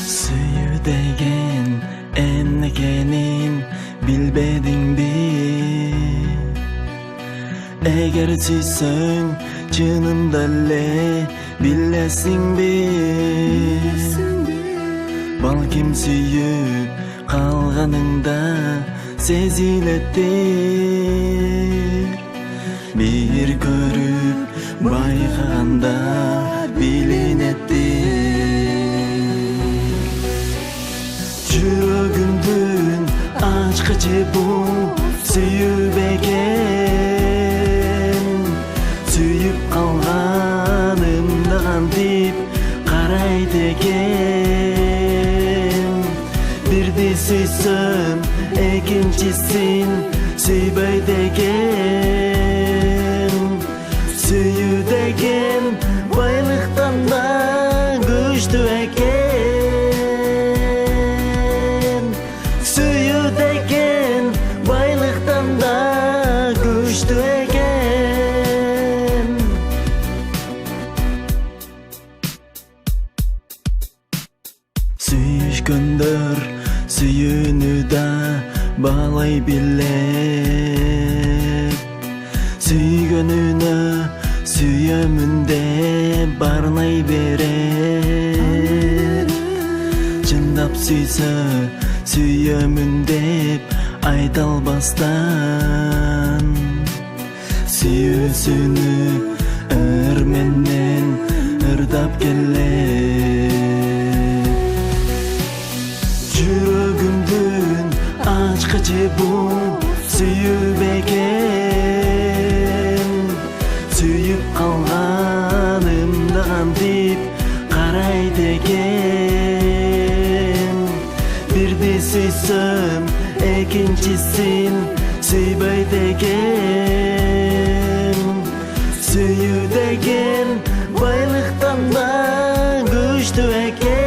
Suyu degen ennekenin bilbedin bi. Eğer süysöň çınımdalle bilesin bi. Balkim süyüp kalganыңda sezilettir. Bir görüp bayğanda bilinettir. Жүрөгүмдүн ачкычы бул сүйүп экен. Сүйүп калганымда кантип карайт экен. Бирди сүйсөм экинчисин сүйбөйт экен. Сүйүү деген байлыктан да күчтүү экен. Сүйүү деген байлыктан да күчтүү экен. Сүйүшкөндөр сүйүүнү да баалай билет. Сүйгөнүнө сүйөмүн деп барнай берет. Чындап сүйсө сүйөмүн деп айта албастан. Сүйүүсүнү ыр менен ырдап келет. Жүрөгүмдүн ачкычы бул сүйүп экен. Сүйүп калганымда кантип карайт экен. Бирди сүйсөм экинчисин сүйбөйт экен. Сүйүү деген байлыктан да күчтүү экен.